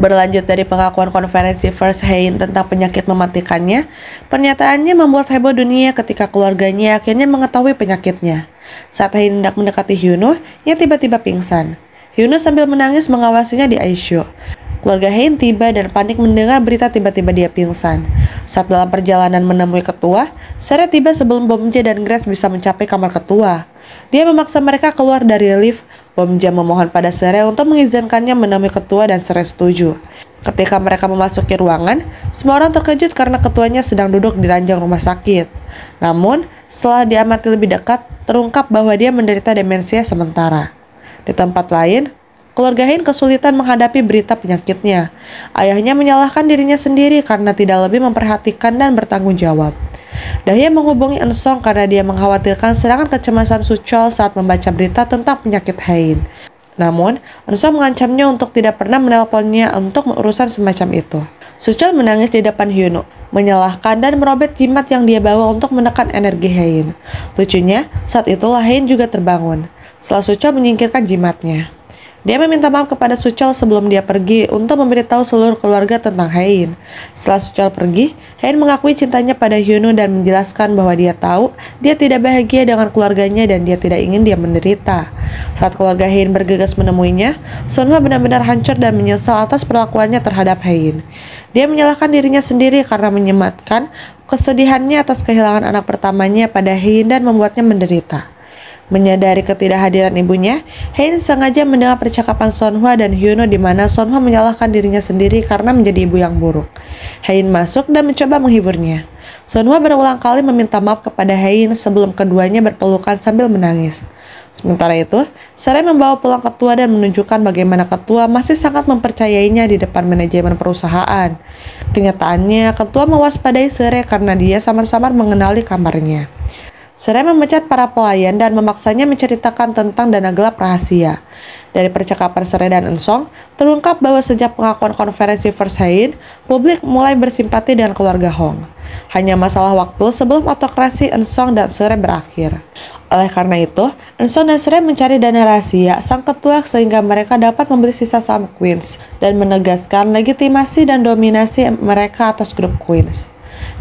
Berlanjut dari pengakuan konferensi First Hein tentang penyakit mematikannya, pernyataannya membuat heboh dunia ketika keluarganya akhirnya mengetahui penyakitnya. Saat Hein hendak mendekati Hyunwoo, ia tiba-tiba pingsan. Hyunwoo sambil menangis mengawasinya di ICU. Keluarga Hein tiba dan panik mendengar berita tiba-tiba dia pingsan. Saat dalam perjalanan menemui ketua, Sere tiba sebelum Bomja dan Grace bisa mencapai kamar ketua. Dia memaksa mereka keluar dari lift. Bomja memohon pada Sere untuk mengizinkannya menemui ketua dan Sere setuju. Ketika mereka memasuki ruangan, semua orang terkejut karena ketuanya sedang duduk di ranjang rumah sakit. Namun, setelah diamati lebih dekat, terungkap bahwa dia menderita demensia sementara. Di tempat lain, keluarga Hein kesulitan menghadapi berita penyakitnya. Ayahnya menyalahkan dirinya sendiri karena tidak lebih memperhatikan dan bertanggung jawab. Dahye menghubungi Eun-sung karena dia mengkhawatirkan serangan kecemasan Suchol saat membaca berita tentang penyakit Hein. Namun, Eun-sung mengancamnya untuk tidak pernah menelponnya untuk urusan semacam itu. Suchol menangis di depan Hyunwoo, menyalahkan dan merobek jimat yang dia bawa untuk menekan energi Hein. Lucunya, saat itulah Hein juga terbangun, setelah Suchol menyingkirkan jimatnya. Dia meminta maaf kepada Suchol sebelum dia pergi untuk memberitahu seluruh keluarga tentang Hein. Setelah Suchol pergi, Hein mengakui cintanya pada Hyunwoo dan menjelaskan bahwa dia tahu dia tidak bahagia dengan keluarganya dan dia tidak ingin dia menderita. Saat keluarga Hein bergegas menemuinya, Sunhwa benar-benar hancur dan menyesal atas perlakuannya terhadap Hein. Dia menyalahkan dirinya sendiri karena menyematkan kesedihannya atas kehilangan anak pertamanya pada Hein dan membuatnya menderita. Menyadari ketidakhadiran ibunya, Hein sengaja mendengar percakapan Sunhwa dan Hyunwoo di mana Sunhwa menyalahkan dirinya sendiri karena menjadi ibu yang buruk. Hein masuk dan mencoba menghiburnya. Sunhwa berulang kali meminta maaf kepada Hein sebelum keduanya berpelukan sambil menangis. Sementara itu, Sere membawa pulang ketua dan menunjukkan bagaimana ketua masih sangat mempercayainya di depan manajemen perusahaan. Kenyataannya, ketua mewaspadai Sere karena dia samar-samar mengenali kamarnya. Sere memecat para pelayan dan memaksanya menceritakan tentang dana gelap rahasia. Dari percakapan Sere dan Eun-sung, terungkap bahwa sejak pengakuan konferensi First Hein, publik mulai bersimpati dengan keluarga Hong. Hanya masalah waktu sebelum autokrasi Eun-sung dan Sere berakhir. Oleh karena itu, Eun-sung dan Sere mencari dana rahasia sang ketua sehingga mereka dapat membeli sisa saham Queens dan menegaskan legitimasi dan dominasi mereka atas grup Queens.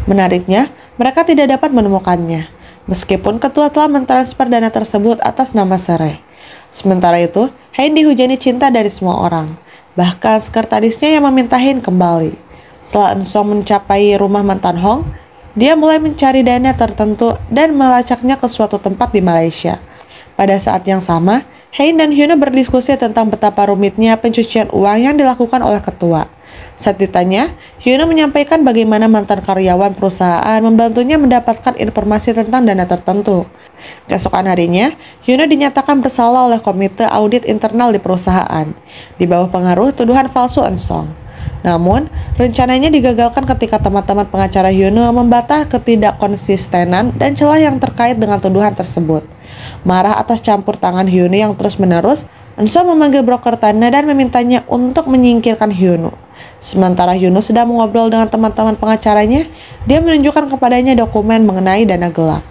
Menariknya, mereka tidak dapat menemukannya, meskipun ketua telah mentransfer dana tersebut atas nama Sere. Sementara itu, Hein dihujani cinta dari semua orang. Bahkan sekretarisnya yang meminta Hein kembali. Setelah Eun-sung mencapai rumah mantan Hong, dia mulai mencari dana tertentu dan melacaknya ke suatu tempat di Malaysia. Pada saat yang sama, Hein dan Hyunwoo berdiskusi tentang betapa rumitnya pencucian uang yang dilakukan oleh ketua. Saat ditanya, Hyunwoo menyampaikan bagaimana mantan karyawan perusahaan membantunya mendapatkan informasi tentang dana tertentu. Keesokan harinya, Hyunwoo dinyatakan bersalah oleh komite audit internal di perusahaan, di bawah pengaruh tuduhan palsu Eun-sung. Namun, rencananya digagalkan ketika teman-teman pengacara Hyunwoo membantah ketidakkonsistenan dan celah yang terkait dengan tuduhan tersebut. Marah atas campur tangan Hyunwoo yang terus-menerus, Eun-sung memanggil broker tanah dan memintanya untuk menyingkirkan Hyunwoo. Sementara Hyunwoo sedang mengobrol dengan teman-teman pengacaranya, dia menunjukkan kepadanya dokumen mengenai dana gelap.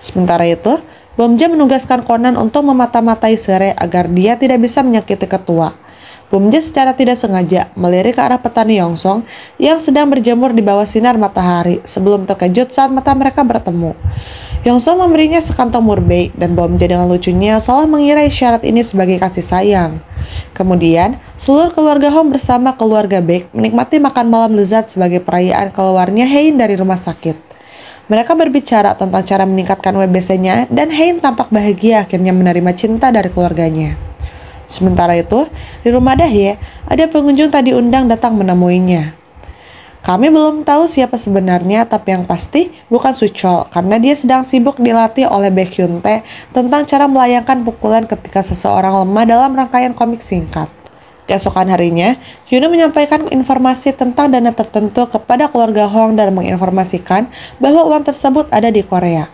Sementara itu, Bomja menugaskan Conan untuk memata-matai Sere agar dia tidak bisa menyakiti ketua. Bomja secara tidak sengaja melirik ke arah petani Yongsong yang sedang berjemur di bawah sinar matahari sebelum terkejut saat mata mereka bertemu. Yongsong memberinya sekantong murbei dan Bomja dengan lucunya salah mengira isyarat ini sebagai kasih sayang. Kemudian, seluruh keluarga Hong bersama keluarga Baek menikmati makan malam lezat sebagai perayaan keluarnya Hein dari rumah sakit. Mereka berbicara tentang cara meningkatkan WBC-nya dan Hein tampak bahagia akhirnya menerima cinta dari keluarganya. Sementara itu, di rumah Dahye, ada pengunjung tak diundang datang menemuinya. Kami belum tahu siapa sebenarnya, tapi yang pasti bukan Suchol karena dia sedang sibuk dilatih oleh Baek Hyun-tae tentang cara melayangkan pukulan ketika seseorang lemah dalam rangkaian komik singkat. Keesokan harinya, Hyunwoo menyampaikan informasi tentang dana tertentu kepada keluarga Hong dan menginformasikan bahwa uang tersebut ada di Korea.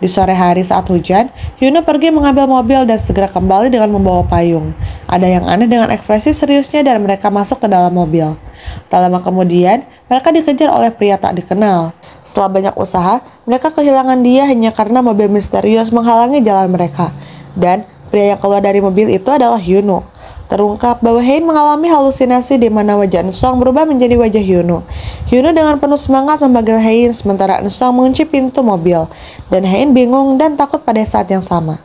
Di sore hari saat hujan, Hyunwoo pergi mengambil mobil dan segera kembali dengan membawa payung. Ada yang aneh dengan ekspresi seriusnya dan mereka masuk ke dalam mobil. Tak lama kemudian, mereka dikejar oleh pria tak dikenal. Setelah banyak usaha, mereka kehilangan dia hanya karena mobil misterius menghalangi jalan mereka. Dan pria yang keluar dari mobil itu adalah Hyunwoo. Terungkap bahwa Hein mengalami halusinasi di mana wajah Eun-sung berubah menjadi wajah Hyunwoo. Hyunwoo dengan penuh semangat memanggil Hein sementara Eun-sung mengunci pintu mobil dan Hein bingung dan takut pada saat yang sama.